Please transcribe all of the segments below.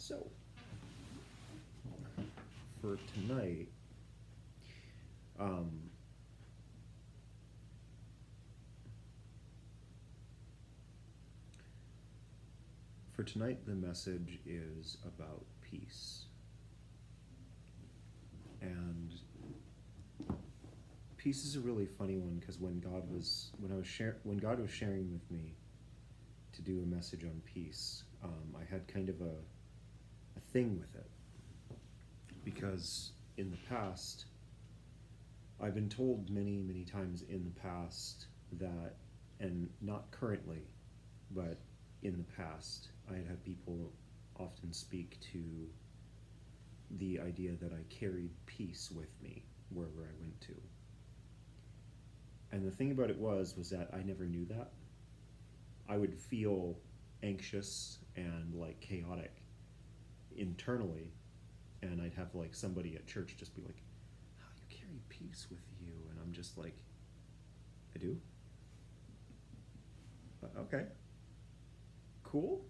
So, for tonight, um, the message is about peace. And peace is a really funny one because when God was sharing with me to do a message on peace, I had kind of a thing with it because in the past, I've been told many, many times in the past that, and not currently, but in the past, I had had people often speak to the idea that I carried peace with me wherever I went to. And the thing about it was that I never knew that. I would feel anxious and like chaotic internally, and I'd have like somebody at church just be like, "How you carry peace with you?" And I'm just like, "I do." Okay, cool.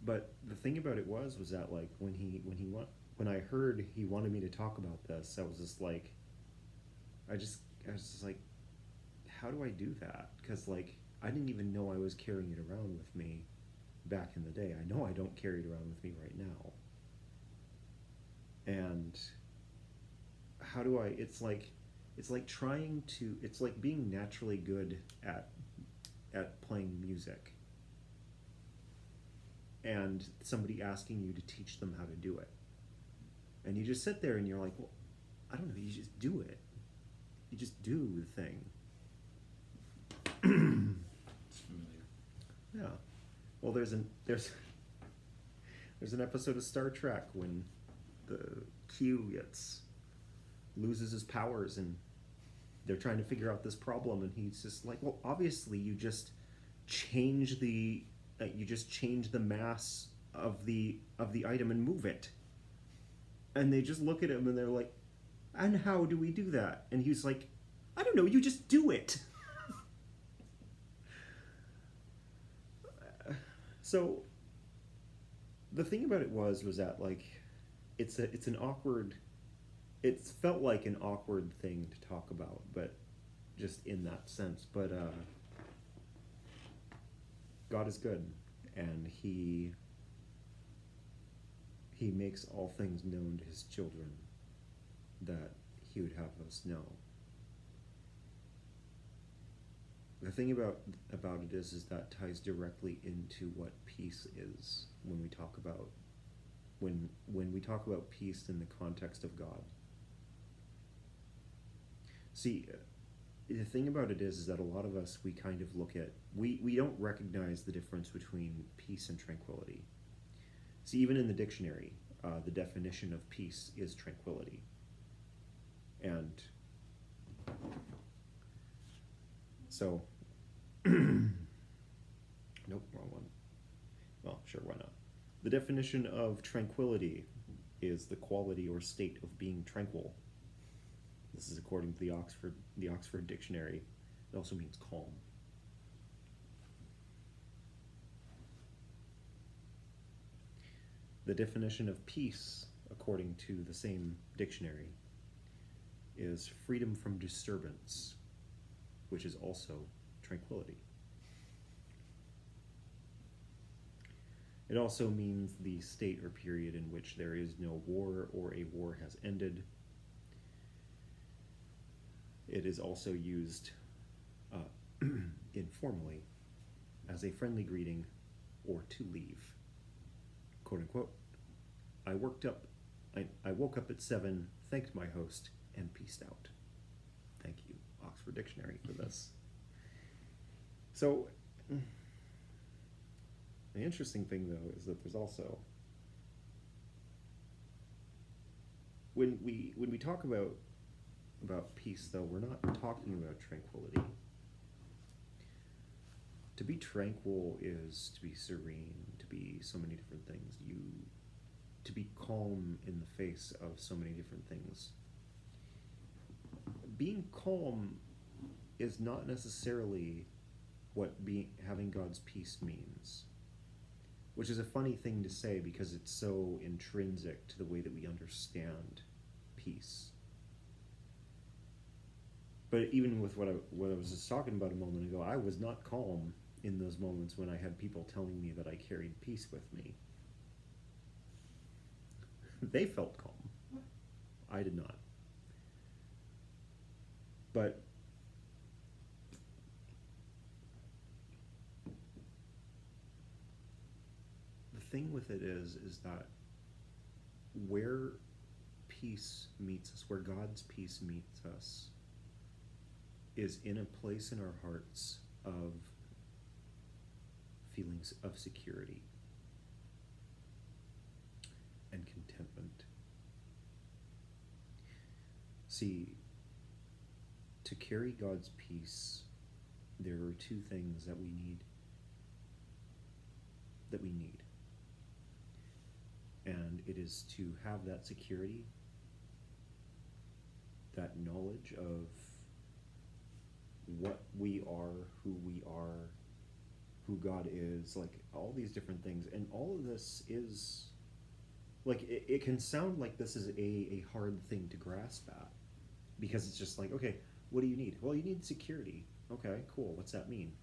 But the thing about it was that like when I heard he wanted me to talk about this, I was just like, I was just like, how do I do that? Because like I didn't even know I was carrying it around with me back in the day. I know I don't carry it around with me right now. And how do I? It's like trying to. It's like being naturally good at playing music, and somebody asking you to teach them how to do it, and you just sit there and you're like, well, I don't know. You just do it. You just do the thing. It's familiar. Yeah. Well, there's an episode of Star Trek when the Q loses his powers and they're trying to figure out this problem, and he's just like, well, obviously change the you just change the mass of the item and move it. And they just look at him and they're like, and how do we do that? And he's like, I don't know, you just do it. So the thing about it was that like it's an awkward, it felt like an awkward thing to talk about, but just in that sense. But God is good, and he makes all things known to his children that he would have us know. The thing about it is that ties directly into what peace is when we talk about when we talk about peace in the context of God. See, the thing about it is that a lot of us, we kind of look at, we don't recognize the difference between peace and tranquility. See, even in the dictionary, the definition of peace is tranquility. And so, nope, wrong one. Well, sure, why not? The definition of tranquility is the quality or state of being tranquil. This is according to the Oxford Dictionary. It also means calm. The definition of peace, according to the same dictionary, is freedom from disturbance, which is also tranquility. It also means the state or period in which there is no war or a war has ended. It is also used informally as a friendly greeting or to leave. Quote unquote. I woke up at 7, thanked my host, and peaced out. Thank you, Oxford Dictionary, for this. So, the interesting thing though is that there's also, when we talk about peace though, we're not talking about tranquility. To be tranquil is to be serene, to be so many different things. To be calm in the face of so many different things. Being calm is not necessarily what having God's peace means. which is a funny thing to say because it's so intrinsic to the way that we understand peace. But even with what I was just talking about a moment ago, I was not calm in those moments when I had people telling me that I carried peace with me. They felt calm. I did not. But the thing with it is that where peace meets us, where God's peace meets us, is in a place in our hearts of feelings of security and contentment. See, to carry God's peace, there are two things that we need. And it is to have that security, that knowledge of what we are, who God is, like all these different things. And all of this is, like, it can sound like this is a hard thing to grasp at, because it's just like, okay, what do you need? Well, you need security. Okay, cool. What's that mean?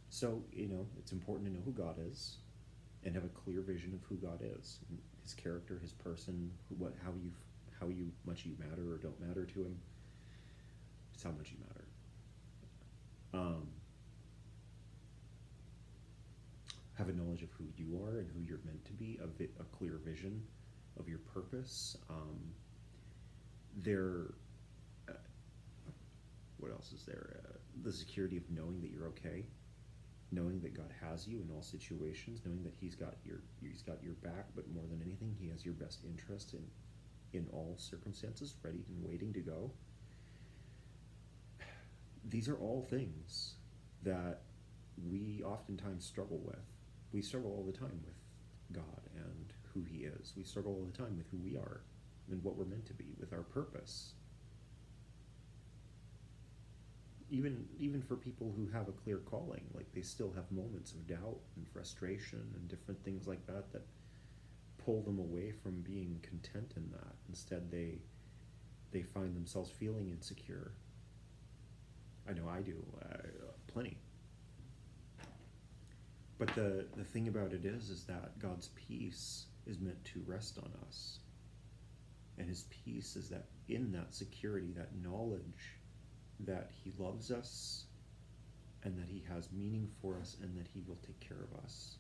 So, it's important to know who God is and have a clear vision of who God is, his character, his person, how much you matter or don't matter to him. It's how much you matter. Have a knowledge of who you are and who you're meant to be, a clear vision of your purpose. What else is there? The security of knowing that you're okay, knowing that God has you in all situations, knowing that He's got your back, but more than anything, He has your best interest in all circumstances, ready and waiting to go. These are all things that we oftentimes struggle with. We struggle all the time with God and who He is. We struggle all the time with who we are and what we're meant to be, with our purpose. Even for people who have a clear calling, like, they still have moments of doubt and frustration and different things like that pull them away from being content in that. Instead, they find themselves feeling insecure. I know I do, plenty. But the thing about it is that God's peace is meant to rest on us. And His peace is that in that security, that knowledge that He loves us and that He has meaning for us and that He will take care of us.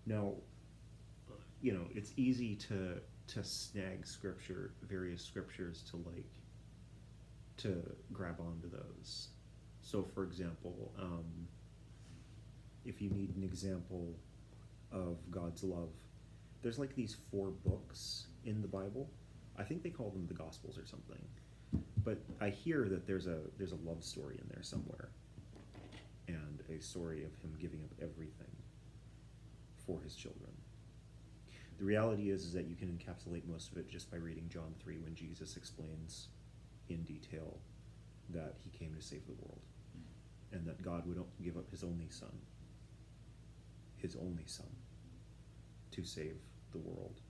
Now, it's easy to snag various scriptures to grab onto those. So, for example, if you need an example of God's love, there's like these 4 books in the Bible. I think they call them the Gospels or something. But I hear that there's a love story in there somewhere, and a story of Him giving up everything for His children. The reality is that you can encapsulate most of it just by reading John 3, when Jesus explains in detail that He came to save the world, and that God would give up His only Son, to save the world.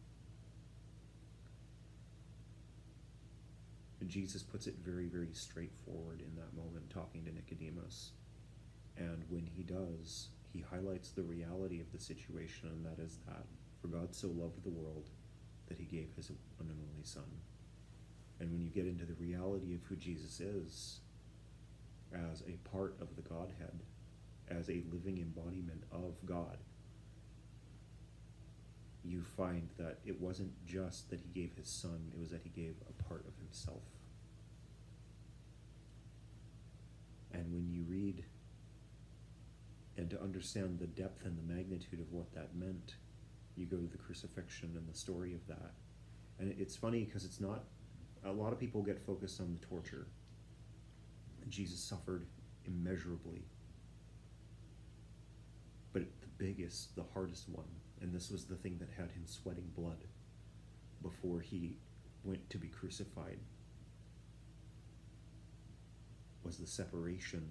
And Jesus puts it very, very straightforward in that moment, talking to Nicodemus. And when He does, He highlights the reality of the situation, and that is that for God so loved the world that He gave His one and only Son. And when you get into the reality of who Jesus is, as a part of the Godhead, as a living embodiment of God, you find that it wasn't just that He gave His Son, it was that He gave a part of Himself. And when you read and to understand the depth and the magnitude of what that meant, you go to the crucifixion and the story of that. And it's funny because it's not, a lot of people get focused on the torture. And Jesus suffered immeasurably. But the hardest one, and this was the thing that had Him sweating blood before He went to be crucified, was the separation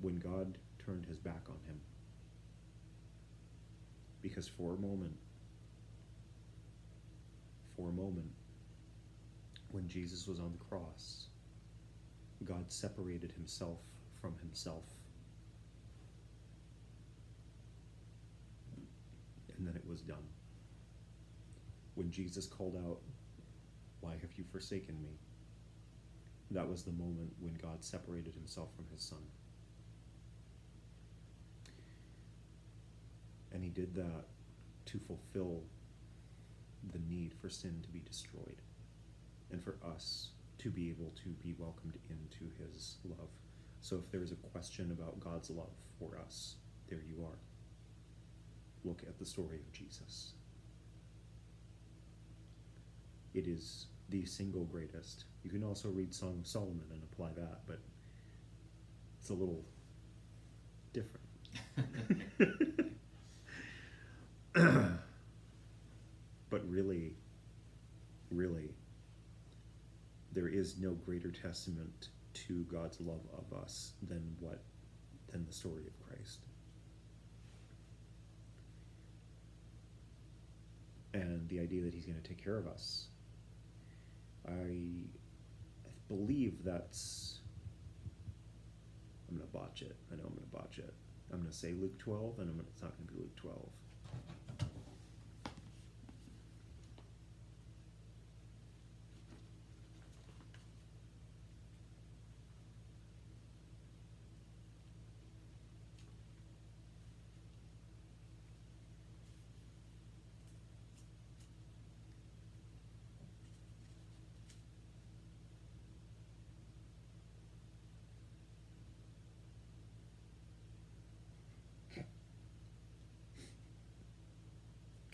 when God turned His back on Him. Because for a moment, when Jesus was on the cross, God separated himself from himself. And then it was done. When Jesus called out, "Why have you forsaken me?" That was the moment when God separated himself from his Son. And he did that to fulfill the need for sin to be destroyed, and for us to be able to be welcomed into his love. So if there is a question about God's love for us, there you are. Look at the story of Jesus. It is the single greatest. You can also read Song of Solomon and apply that, but it's a little different. But really, there is no greater testament to God's love of us than the story of Christ. And the idea that he's going to take care of us. I believe that's... I'm going to botch it. I know I'm going to botch it. I'm going to say Luke 12, and it's not going to be Luke 12.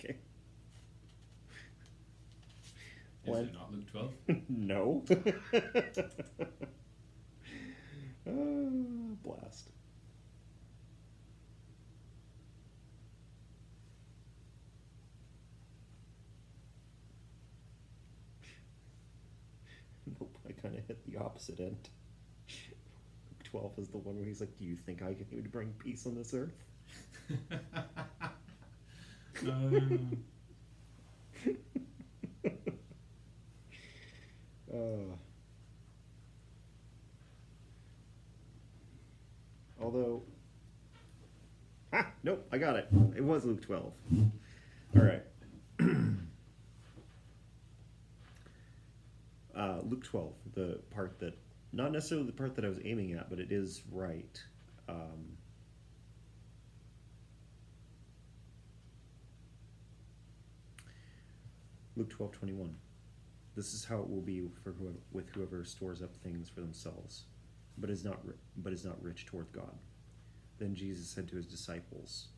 Okay. Is it not Luke 12? No. Blast. Nope, I kind of hit the opposite end. Luke 12 is the one where he's like, "Do you think I came to bring peace on this earth?" Although, nope, I got it. It was Luke 12. All right. Luke 12, the part that, not necessarily the part that I was aiming at, but it is right. Luke 12:21. This is how it will be with whoever stores up things for themselves, but is not rich toward God. Then Jesus said to his disciples,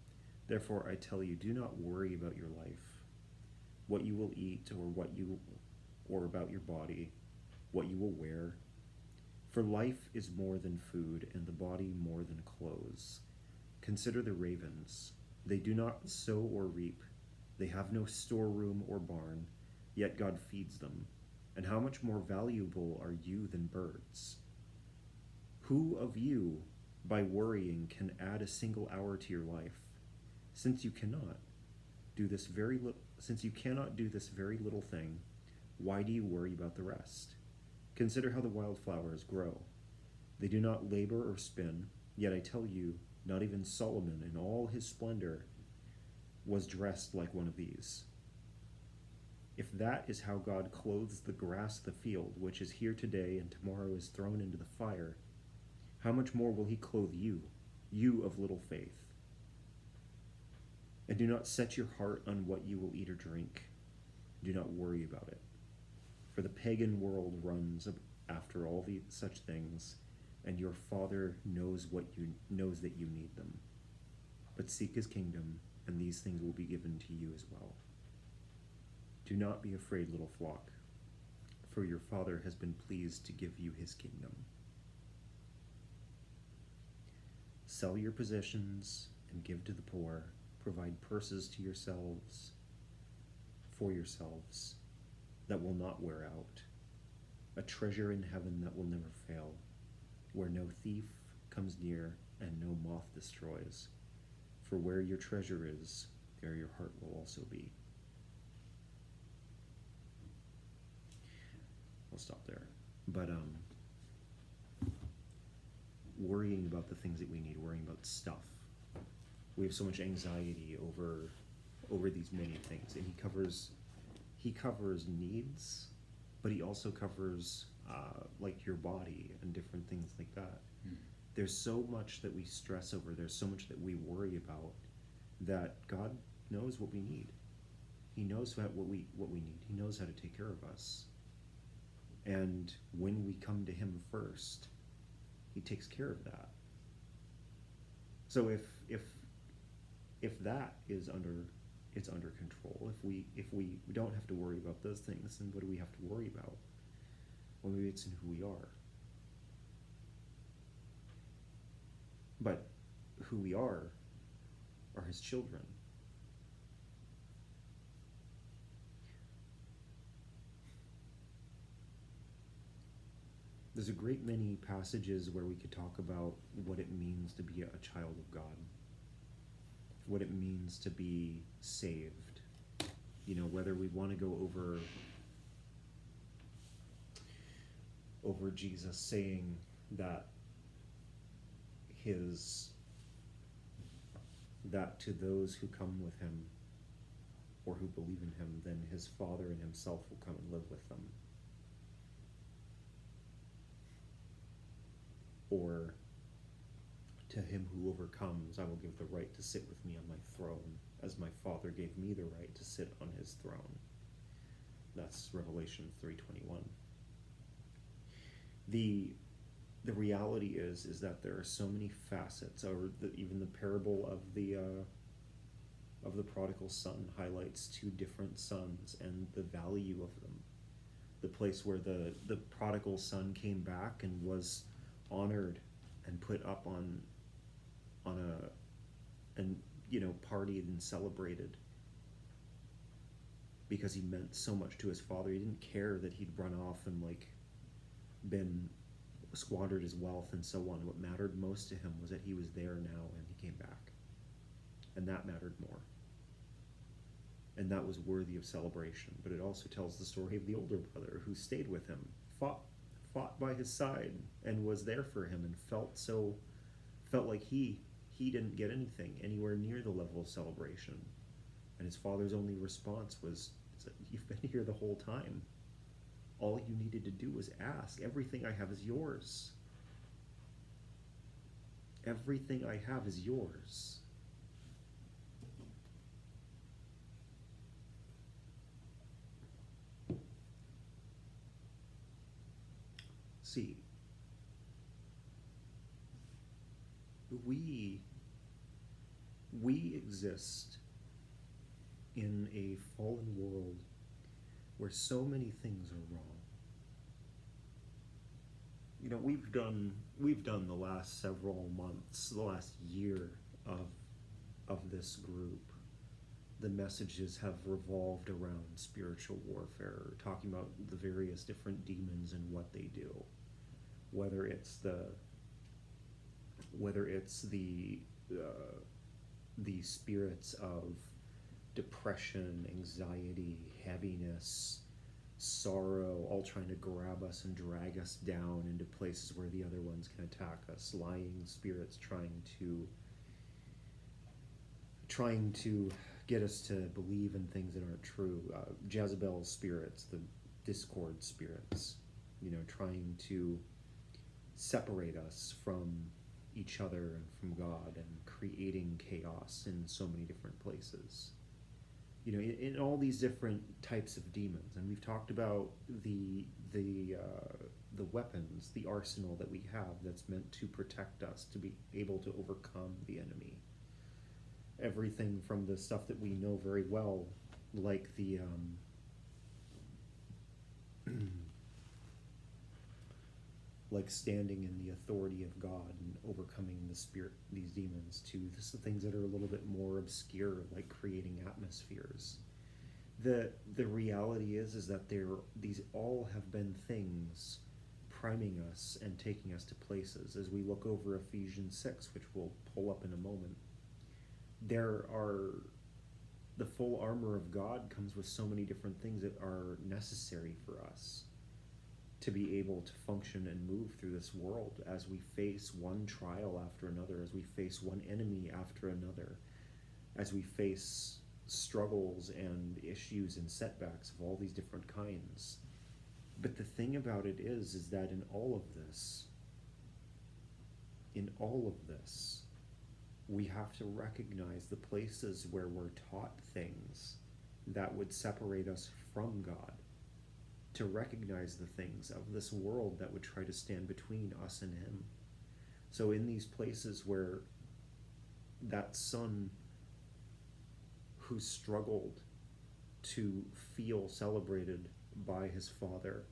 "Therefore I tell you, do not worry about your life, what you will eat, or about your body, what you will wear. For life is more than food, and the body more than clothes. Consider the ravens. They do not sow or reap. They have no storeroom or barn, yet God feeds them. And how much more valuable are you than birds? Who of you, by worrying, can add a single hour to your life? Since you cannot do this very little thing, why do you worry about the rest? Consider how the wildflowers grow. They do not labor or spin, yet I tell you, not even Solomon in all his splendor was dressed like one of these. If that is how God clothes the grass of the field, which is here today and tomorrow is thrown into the fire, how much more will he clothe you, you of little faith? And do not set your heart on what you will eat or drink. Do not worry about it. For the pagan world runs after all such things, and your Father knows that you need them. But seek his kingdom, and these things will be given to you as well. Do not be afraid, little flock, for your Father has been pleased to give you his kingdom. Sell your possessions and give to the poor. Provide purses for yourselves that will not wear out, a treasure in heaven that will never fail, where no thief comes near and no moth destroys. For where your treasure is, there your heart will also be. I'll stop there. But worrying about the things that we need, worrying about stuff. We have so much anxiety over these many things, and he covers needs, but he also covers like your body and different things like that. There's so much that we stress over, there's so much that we worry about, that God knows what we need. He knows what we need. He knows how to take care of us. And when we come to him first, he takes care of that. So if that is under control, if we don't have to worry about those things, then what do we have to worry about? Well, maybe it's in who we are. But who we are his children. There's a great many passages where we could talk about what it means to be a child of God, what it means to be saved. You know, whether we want to go over Jesus saying that that to those who come with him or who believe in him, then his Father and himself will come and live with them. Or to him who overcomes, I will give the right to sit with me on my throne, as my Father gave me the right to sit on his throne. That's Revelation 3:21. The reality is that there are so many facets, or even the parable of the prodigal son highlights two different sons and the value of them. The place where the prodigal son came back and was honored and put up on partied and celebrated because he meant so much to his father. He didn't care that he'd run off and been squandered his wealth and so on. What mattered most to him was that he was there now and he came back, and that mattered more, and that was worthy of celebration. But it also tells the story of the older brother who stayed with him, fought by his side, and was there for him, and felt like he didn't get anything anywhere near the level of celebration. And his father's only response was, "You've been here the whole time. All you needed to do was ask. Everything I have is yours. Everything I have is yours." See, we exist in a fallen world where so many things are wrong. You know, we've done the last several months, the last year of this group. The messages have revolved around spiritual warfare, talking about the various different demons and what they do. Whether it's the spirits of depression, anxiety, heaviness, sorrow, all trying to grab us and drag us down into places where the other ones can attack us. Lying spirits trying to get us to believe in things that aren't true. Jezebel's spirits, the discord spirits, trying to separate us from each other and from God, and creating chaos in so many different places. In all these different types of demons, and we've talked about the weapons, the arsenal that we have that's meant to protect us, to be able to overcome the enemy. Everything from the stuff that we know very well, like the like standing in the authority of God and overcoming these demons, to the things that are a little bit more obscure, like creating atmospheres. The reality is that these all have been things priming us and taking us to places. As we look over Ephesians 6, which we'll pull up in a moment, there are the full armor of God comes with so many different things that are necessary for us to be able to function and move through this world as we face one trial after another, as we face one enemy after another, as we face struggles and issues and setbacks of all these different kinds. But the thing about it is that in all of this, we have to recognize the places where we're taught things that would separate us from God, to recognize the things of this world that would try to stand between us and Him. So in these places where that son who struggled to feel celebrated by his father,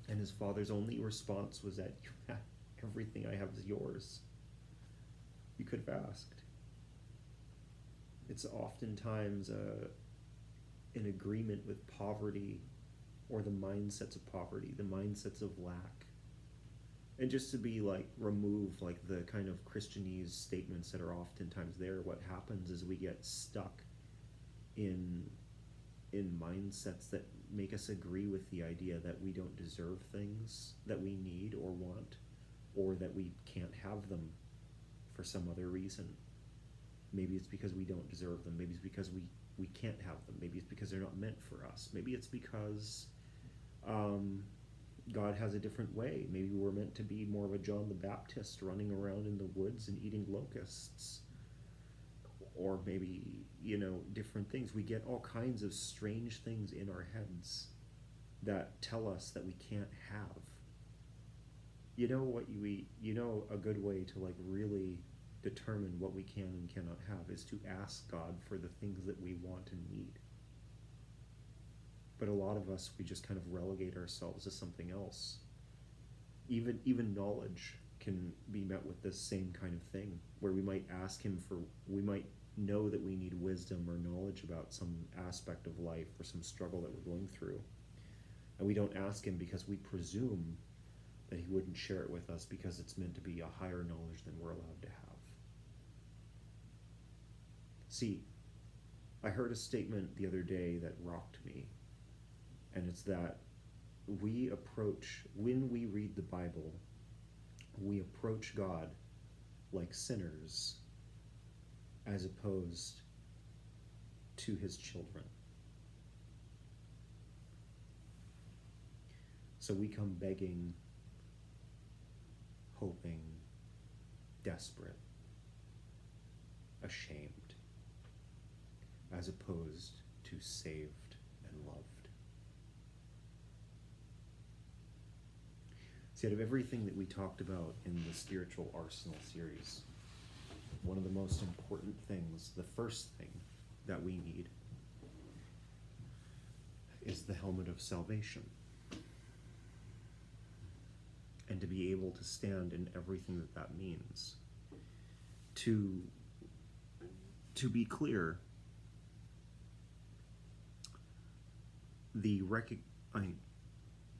and his father's only response was that, everything I have is yours, you could have asked. It's oftentimes an agreement with poverty, or the mindsets of poverty, the mindsets of lack. And just to be like, remove like the kind of Christianese statements that are oftentimes there, what happens is we get stuck in mindsets that make us agree with the idea that we don't deserve things that we need or want, or that we can't have them for some other reason. Maybe it's because we don't deserve them. Maybe it's because we can't have them. Maybe it's because they're not meant for us. Maybe it's because God has a different way. Maybe we're meant to be more of a John the Baptist running around in the woods and eating locusts. Or maybe, different things. We get all kinds of strange things in our heads that tell us that we can't have. You know what you eat? A good way to like really determine what we can and cannot have is to ask God for the things that we want and need. But a lot of us, we just kind of relegate ourselves as something else. Even knowledge can be met with this same kind of thing, where we might ask Him we might know that we need wisdom or knowledge about some aspect of life or some struggle that we're going through. And we don't ask Him because we presume that He wouldn't share it with us because it's meant to be a higher knowledge than we're allowed to have. See, I heard a statement the other day that rocked me, and it's that when we read the Bible, we approach God like sinners as opposed to His children. So we come begging, hoping, desperate, ashamed, as opposed to saved and loved. See, out of everything that we talked about in the Spiritual Arsenal series, one of the most important things, the first thing that we need, is the helmet of salvation. And to be able to stand in everything that means. To be clear,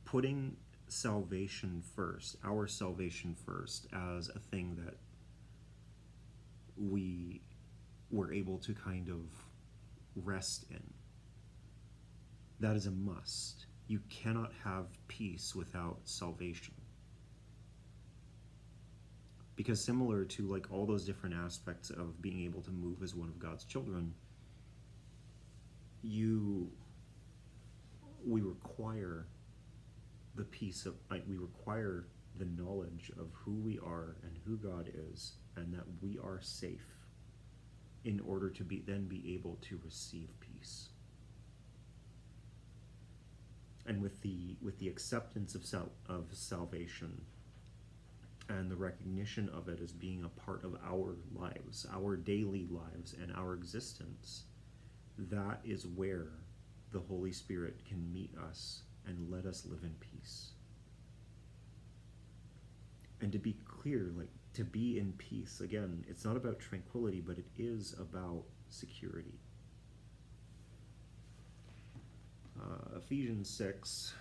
putting salvation first, our salvation first, as a thing that we were able to kind of rest in, that is a must. You cannot have peace without salvation. Because similar to like all those different aspects of being able to move as one of God's children, we require the we require the knowledge of who we are and who God is, and that we are safe in order to then be able to receive peace. And with the acceptance of salvation and the recognition of it as being a part of our lives, our daily lives, and our existence, that is where the Holy Spirit can meet us and let us live in peace. And to be clear, like, to be in peace, again, it's not about tranquility, but it is about security. Ephesians 6,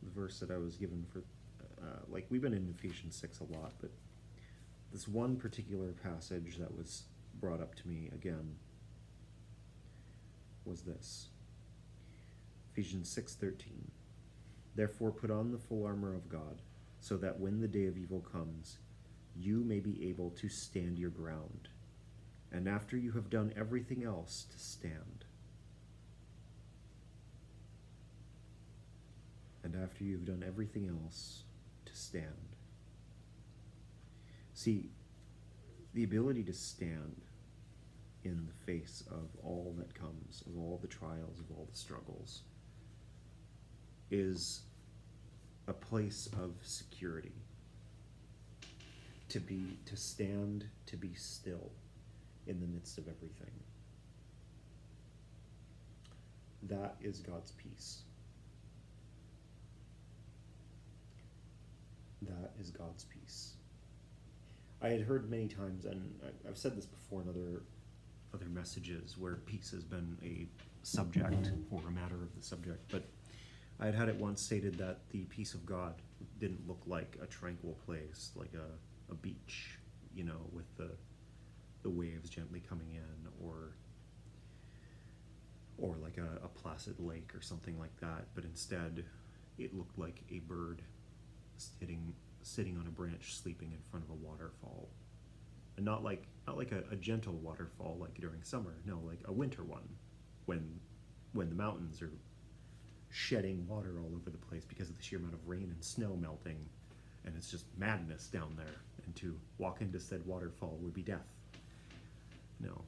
the verse that I was given for, we've been in Ephesians 6 a lot, but this one particular passage that was brought up to me again was this. Ephesians 6:13. Therefore put on the full armor of God, so that when the day of evil comes, you may be able to stand your ground, and after you have done everything else, to stand. And after you've done everything else, to stand. See, the ability to stand in the face of all that comes, of all the trials, of all the struggles, is a place of security. To stand, to be still in the midst of everything. That is God's peace. That is God's peace. I had heard many times, and I've said this before in other messages where peace has been a subject or a matter of the subject, but I had it once stated that the peace of God didn't look like a tranquil place, like a beach, with the waves gently coming in, or like a placid lake or something like that, but instead it looked like a bird sitting on a branch sleeping in front of a waterfall. And not like a gentle waterfall like during summer, no, like a winter one, when the mountains are shedding water all over the place because of the sheer amount of rain and snow melting, and it's just madness down there, and to walk into said waterfall would be death. No,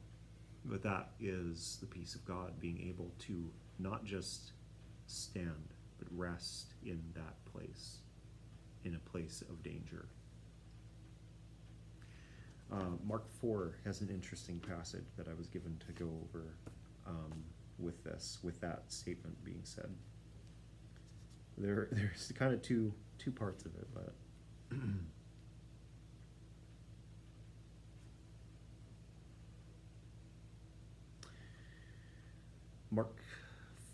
but that is the peace of God, being able to not just stand, but rest in that place, in a place of danger. Mark 4 has an interesting passage that I was given to go over with that statement being said. There's kind of two parts of it, but Mark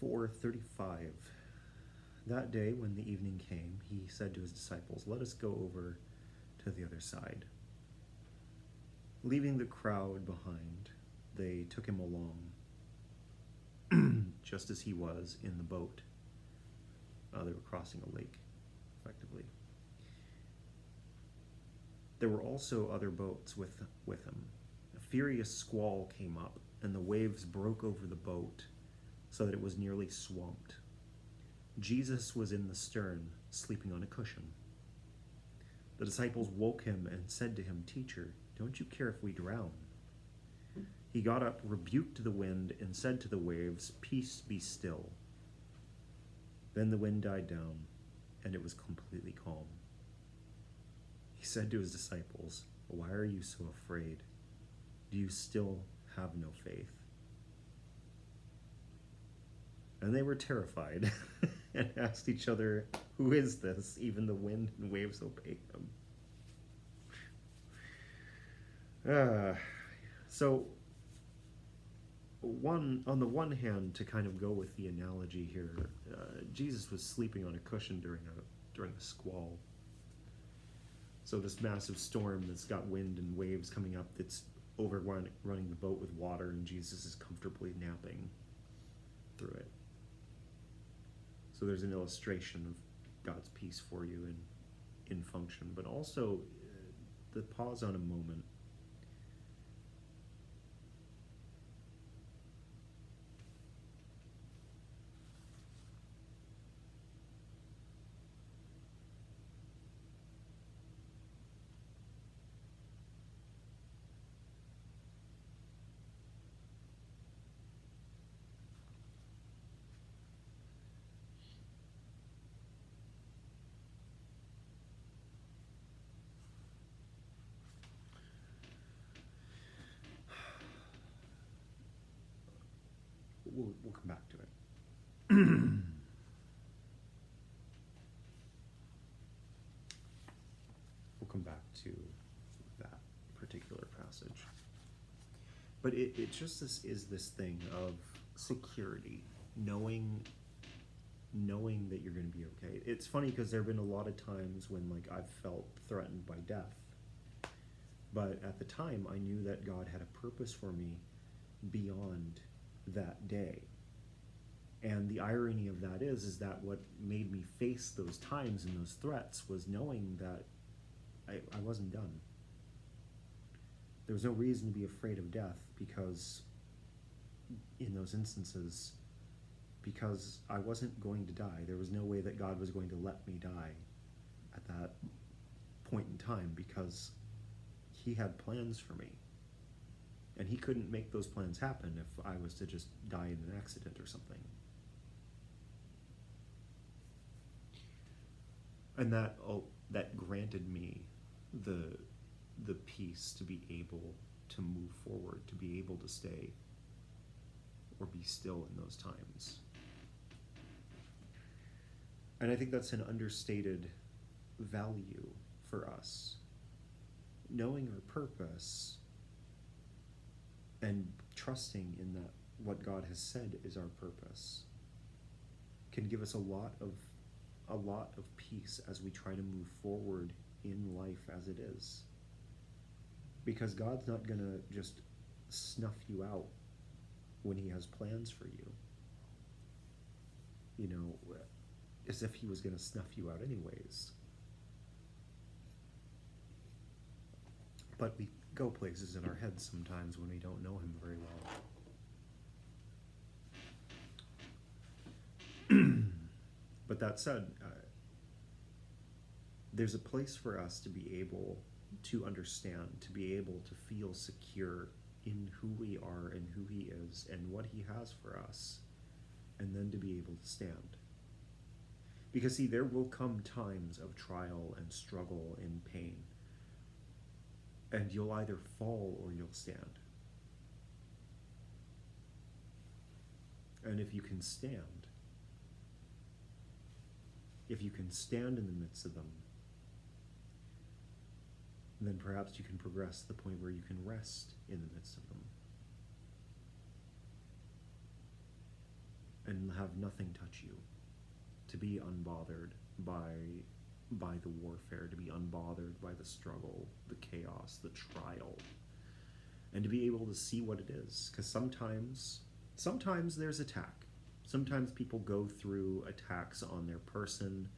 4:35. That day, when the evening came, he said to his disciples, "Let us go over to the other side." Leaving the crowd behind, they took him along, just as he was in the boat. They were crossing a lake, effectively. There were also other boats with him. A furious squall came up, and the waves broke over the boat so that it was nearly swamped. Jesus was in the stern, sleeping on a cushion. The disciples woke him and said to him, "Teacher, don't you care if we drown?" He got up, rebuked the wind, and said to the waves, "Peace, be still." Then the wind died down, and it was completely calm. He said to his disciples, "Why are you so afraid? Do you still have no faith?" And they were terrified and asked each other, "Who is this? Even the wind and waves obey him." So, on the one hand, to kind of go with the analogy here, Jesus was sleeping on a cushion during a squall. So this massive storm that's got wind and waves coming up, that's running the boat with water, and Jesus is comfortably napping through it. So there's an illustration of God's peace for you in function, but also the pause on a moment. We'll come back to it. We'll come back to that particular passage. But it just is this thing of security, knowing that you're going to be okay. It's funny because there have been a lot of times when I've felt threatened by death, But at the time, I knew that God had a purpose for me beyond that day. And the irony of that is that what made me face those times and those threats was knowing that I wasn't done. There was no reason to be afraid of death, because in those instances, because I wasn't going to die. There was no way that God was going to let me die at that point in time, because he had plans for me. And he couldn't make those plans happen if I was to just die in an accident or something. And that granted me the peace to be able to move forward, to be able to stay or be still in those times. And I think that's an understated value for us. Knowing our purpose and trusting in that what God has said is our purpose can give us a lot of peace as we try to move forward in life as it is. Because God's not going to just snuff you out when he has plans for you. You know, as if he was going to snuff you out anyways. But we go places in our heads sometimes when we don't know him very well. But that said, there's a place for us to be able to understand, to be able to feel secure in who we are and who he is and what he has for us, and then to be able to stand. Because see, there will come times of trial and struggle and pain, and you'll either fall or you'll stand. And if you can stand in the midst of them, then perhaps you can progress to the point where you can rest in the midst of them and have nothing touch you, to be unbothered by the warfare, to be unbothered by the struggle, the chaos, the trial, and to be able to see what it is. Because sometimes there's attack. Sometimes people go through attacks on their person.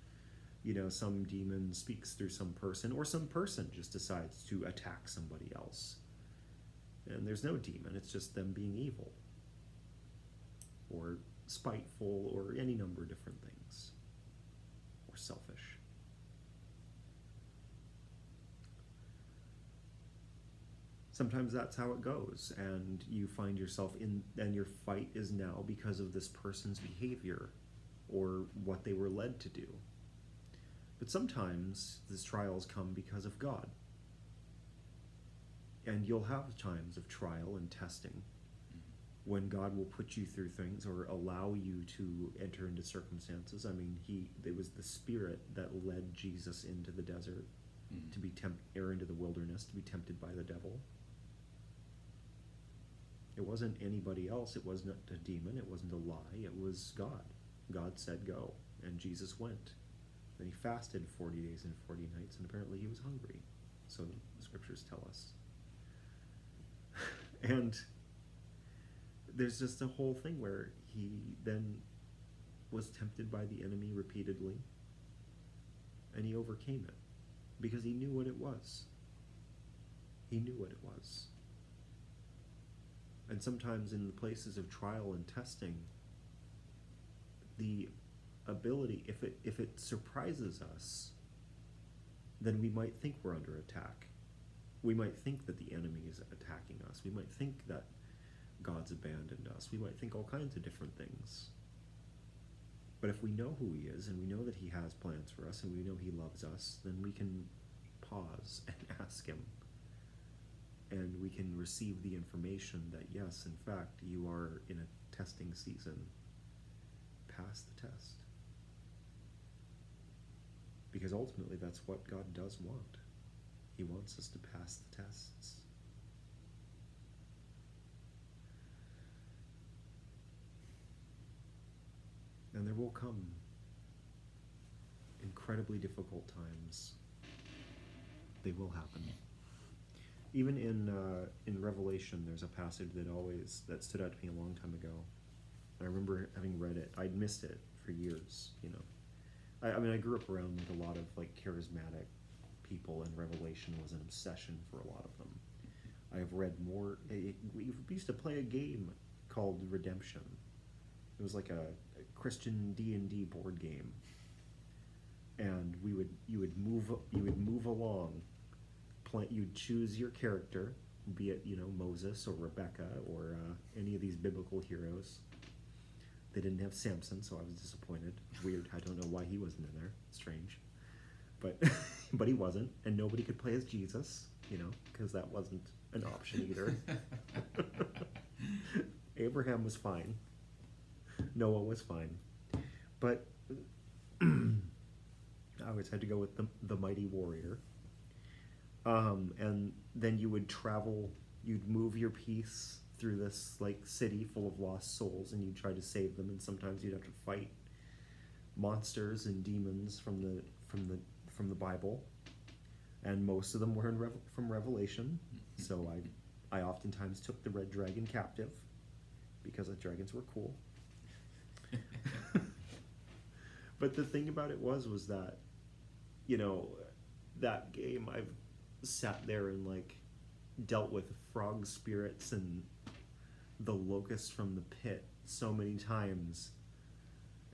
You know, some demon speaks through some person, or some person just decides to attack somebody else. And there's no demon, it's just them being evil, or spiteful, or any number of different things, or selfish. Sometimes that's how it goes, and you find yourself and your fight is now because of this person's behavior, or what they were led to do. But sometimes these trials come because of God. And you'll have times of trial and testing when God will put you through things or allow you to enter into circumstances. I mean, it was the Spirit that led Jesus into the desert, to be or into the wilderness, to be tempted by the devil. It wasn't anybody else. It wasn't a demon. It wasn't a lie. It was God. God said go, and Jesus went. Then he fasted 40 days and 40 nights, and apparently he was hungry. So the scriptures tell us. And there's just a whole thing where he then was tempted by the enemy repeatedly, and he overcame it because he knew what it was. He knew what it was. And sometimes in the places of trial and testing, the ability, if it surprises us, then we might think we're under attack. We might think that the enemy is attacking us. We might think that God's abandoned us. We might think all kinds of different things. But if we know who he is, and we know that he has plans for us, and we know he loves us, then we can pause and ask him. And we can receive the information that, yes, in fact, you are in a testing season. Pass the test. Because ultimately that's what God does want. He wants us to pass the tests. And there will come incredibly difficult times. They will happen. Even in Revelation, there's a passage that stood out to me a long time ago. I remember having read it. I'd missed it for years. I mean, I grew up around with a lot of like charismatic people, and Revelation was an obsession for a lot of them. I've read more. We used to play a game called Redemption. It was like a Christian D&D board game, and you would move along. You'd choose your character, be it Moses or Rebecca or any of these biblical heroes. They didn't have Samson, so I was disappointed. Weird. I don't know why he wasn't in there. Strange, but but he wasn't, and nobody could play as Jesus, because that wasn't an option either. Abraham was fine. Noah was fine, but I always had to go with the mighty warrior. And then you would travel. You'd move your piece through this like city full of lost souls, and you'd try to save them. And sometimes you'd have to fight monsters and demons from the Bible, and most of them were from Revelation. So I oftentimes took the red dragon captive because the dragons were cool. But the thing about it was that that game, I've sat there and like dealt with frog spirits and the locust from the pit so many times,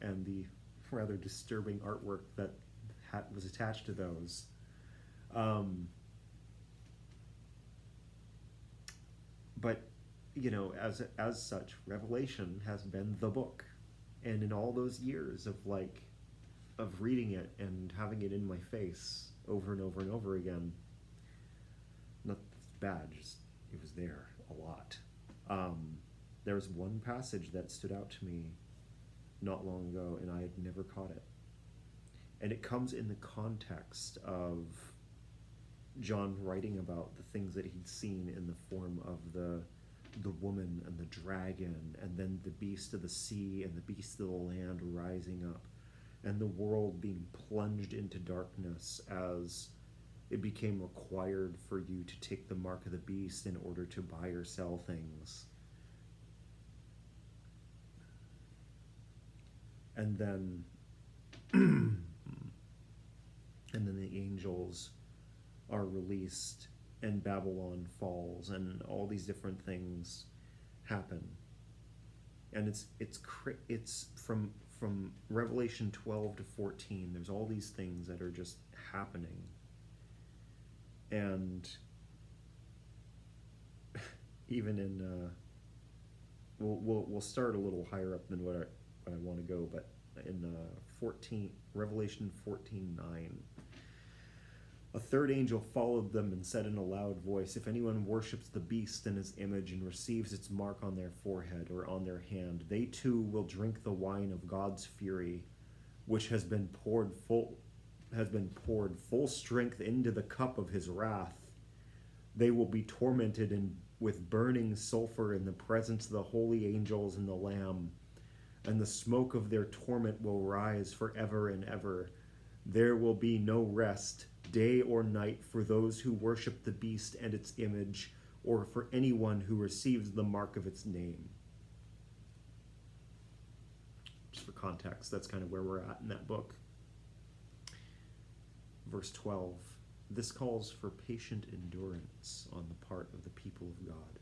and the rather disturbing artwork that was attached to those. But as such, Revelation has been the book, and in all those years of reading it and having it in my face over and over and over again, not bad, just it was there a lot. There was one passage that stood out to me not long ago, and I had never caught it. And it comes in the context of John writing about the things that he'd seen in the form of the woman and the dragon, and then the beast of the sea and the beast of the land rising up, and the world being plunged into darkness as it became required for you to take the mark of the beast in order to buy or sell things. And then the angels are released, and Babylon falls, and all these different things happen. And it's from Revelation 12 to 14. There's all these things that are just happening, and even in we'll start a little higher up than what I want to go, but in Revelation 14:9. A third angel followed them and said in a loud voice, "If anyone worships the beast and his image and receives its mark on their forehead or on their hand, they too will drink the wine of God's fury, which has been poured full strength into the cup of his wrath. They will be tormented with burning sulfur in the presence of the holy angels and the Lamb, and the smoke of their torment will rise forever and ever. There will be no rest, day or night, for those who worship the beast and its image, or for anyone who receives the mark of its name." Just for context, that's kind of where we're at in that book. Verse 12, this calls for patient endurance on the part of the people of God,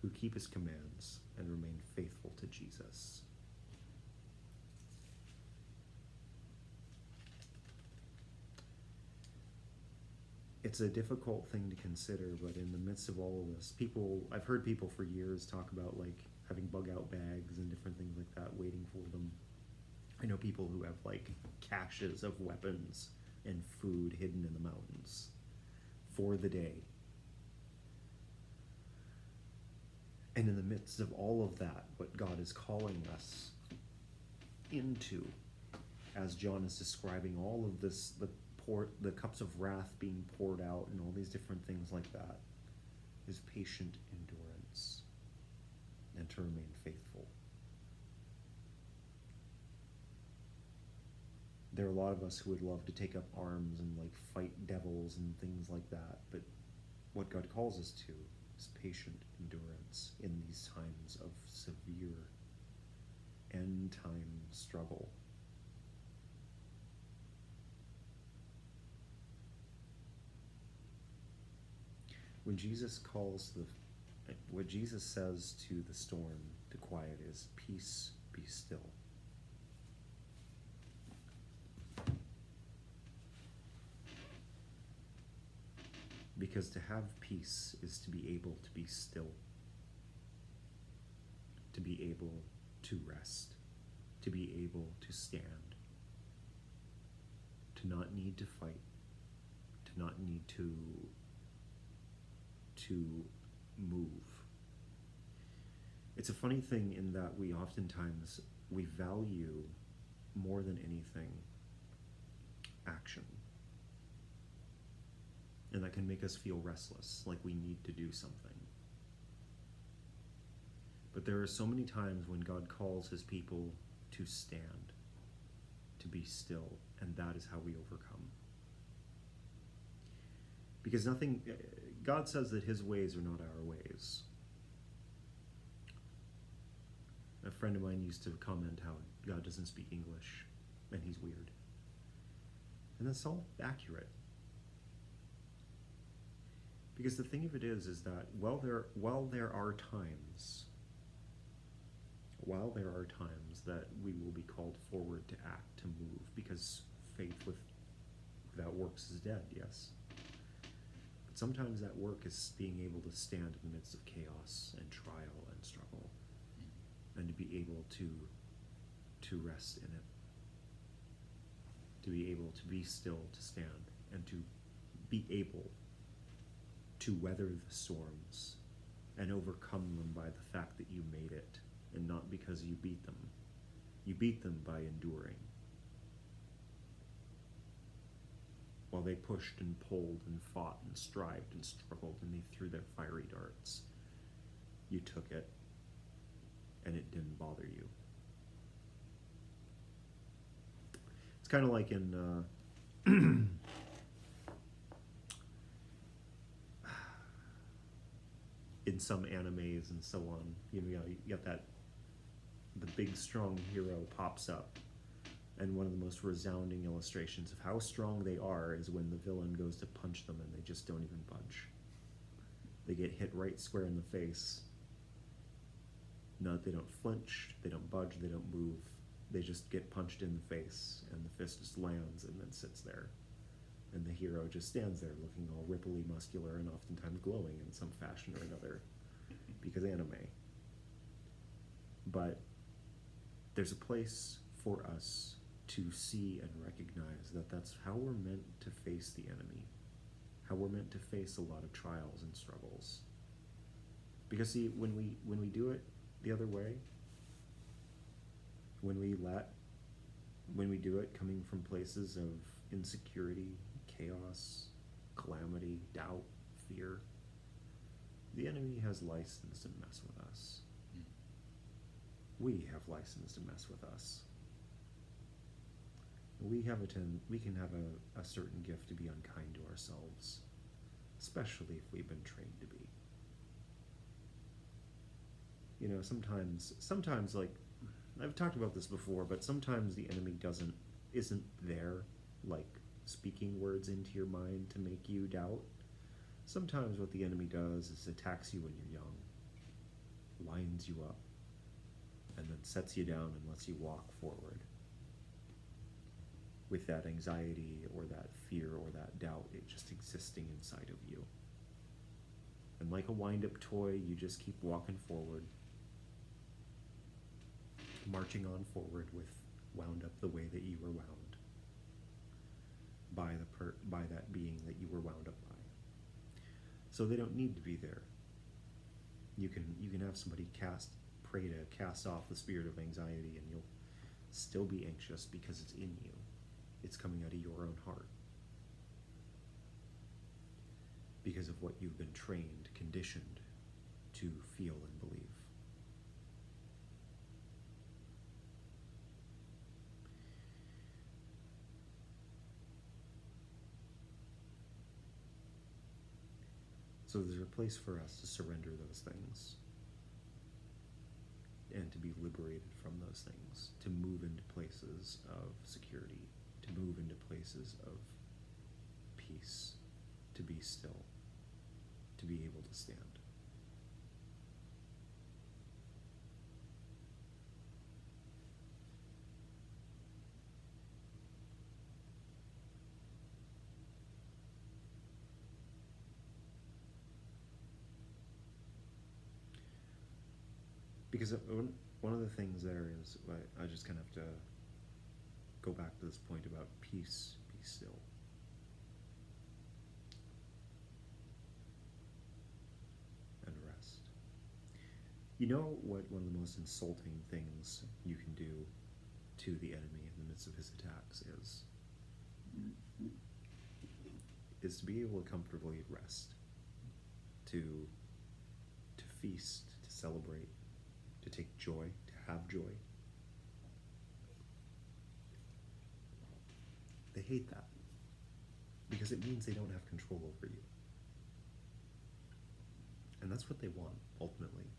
who keep his commands and remain faithful to Jesus. It's a difficult thing to consider, but in the midst of all of this, I've heard people for years talk about like having bug out bags and different things like that waiting for them. I know people who have like caches of weapons and food hidden in the mountains for the day. And in the midst of all of that, what God is calling us into, as John is describing all of this, the cups of wrath being poured out and all these different things like that, is patient endurance and to remain faithful. There are a lot of us who would love to take up arms and like fight devils and things like that, but what God calls us to is patient endurance in these times of severe end time struggle. When Jesus what Jesus says to the storm, to quiet, is peace, be still. Because to have peace is to be able to be still, to be able to rest, to be able to stand, to not need to fight, to not need to move. It's a funny thing in that we oftentimes, we value more than anything action. And that can make us feel restless, like we need to do something. But there are so many times when God calls his people to stand, to be still, and that is how we overcome. Because God says that his ways are not our ways. A friend of mine used to comment how God doesn't speak English, and he's weird. And that's all accurate. Because the thing of it is that while there are times that we will be called forward to act, to move, because faith without works is dead, yes. But sometimes that work is being able to stand in the midst of chaos and trial and struggle, and to be able to rest in it, to be able to be still, to stand, and to be able to weather the storms and overcome them by the fact that you made it, and not because you beat them. You beat them by enduring. While they pushed and pulled and fought and strived and struggled and they threw their fiery darts, you took it and it didn't bother you. It's kind of like in in some animes and so on, you got that, the big strong hero pops up, and one of the most resounding illustrations of how strong they are is when the villain goes to punch them and they just don't even budge. They get hit right square in the face. No, they don't flinch, they don't budge, they don't move. They just get punched in the face, and the fist just lands and then sits there. And the hero just stands there looking all ripply muscular and oftentimes glowing in some fashion or another, because anime. But there's a place for us to see and recognize that that's how we're meant to face the enemy, how we're meant to face a lot of trials and struggles. Because see, when we do it the other way, when we do it coming from places of insecurity, chaos, calamity, doubt, fear, the enemy has license to mess with us. We have license to mess with us. We can have a certain gift to be unkind to ourselves, especially if we've been trained to be. You know, sometimes like, I've talked about this before, but sometimes the enemy isn't there, like, speaking words into your mind to make you doubt. Sometimes what the enemy does is attacks you when you're young, winds you up, and then sets you down and lets you walk forward with that anxiety or that fear or that doubt, it just existing inside of you. And like a wind-up toy, you just keep walking forward, marching on forward with wound up the way that you were wound by that being that you were wound up by. So they don't need to be there. You can have somebody pray to cast off the spirit of anxiety, and you'll still be anxious because it's in you. It's coming out of your own heart. Because of what you've been trained, conditioned to feel and believe. So there's a place for us to surrender those things and to be liberated from those things, to move into places of security, to move into places of peace, to be still, to be able to stand. Because one of the things there is, I just kind of have to go back to this point about peace, be still. And rest. You know what one of the most insulting things you can do to the enemy in the midst of his attacks is? Is to be able to comfortably rest, to feast, to celebrate, to take joy, to have joy. They hate that because it means they don't have control over you. And that's what they want, ultimately.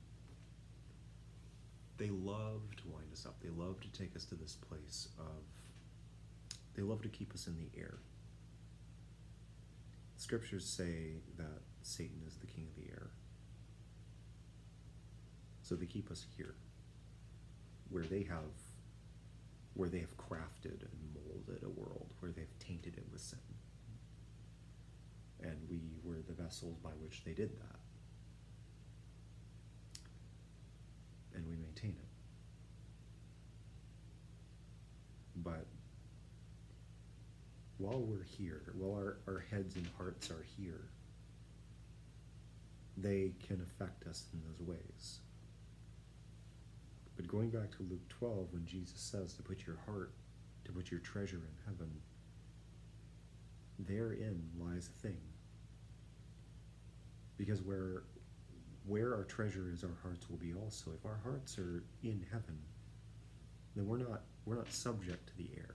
They love to wind us up. They love to take us to this place of, they love to keep us in the air. Scriptures say that Satan is the king of the air. So they keep us here, where they have crafted and molded a world, where they've tainted it with sin. And we were the vessels by which they did that. And we maintain it. But while we're here, while our heads and hearts are here, they can affect us in those ways. But going back to Luke 12, when Jesus says to put your treasure in heaven, therein lies a thing. Because where our treasure is, our hearts will be also. If our hearts are in heaven, then we're not subject to the air.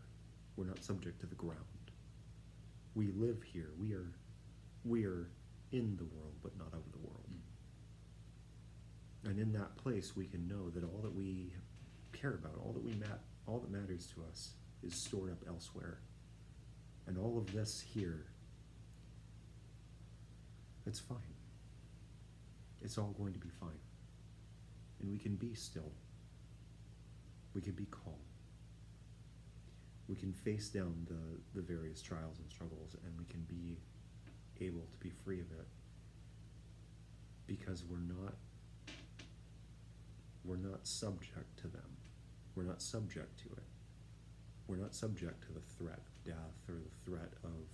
We're not subject to the ground. We live here. We are in the world, but not of the world. And in that place, we can know that all that we care about, all that matters to us, is stored up elsewhere. And all of this here, it's fine. It's all going to be fine. And we can be still. We can be calm. We can face down the various trials and struggles, and we can be able to be free of it. Because we're not subject to them. We're not subject to it. We're not subject to the threat of death or the threat of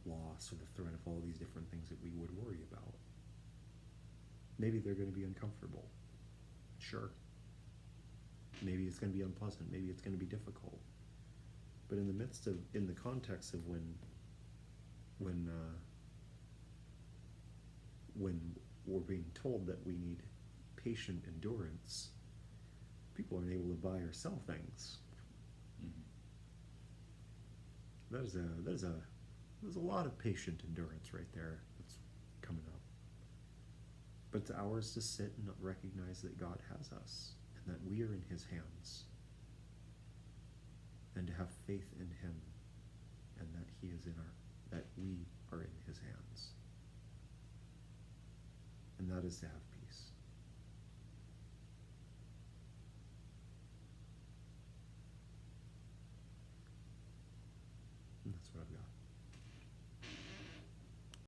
loss or the threat of all these different things that we would worry about. Maybe they're going to be uncomfortable. Sure. Maybe it's going to be unpleasant. Maybe it's going to be difficult. But in the context of when we're being told that we need patient endurance, people aren't able to buy or sell things. Mm-hmm. There's a lot of patient endurance right there that's coming up. But it's ours to sit and recognize that God has us and that we are in His hands, and to have faith in Him, and that that we are in His hands, and that is to have peace. And that's what I've got.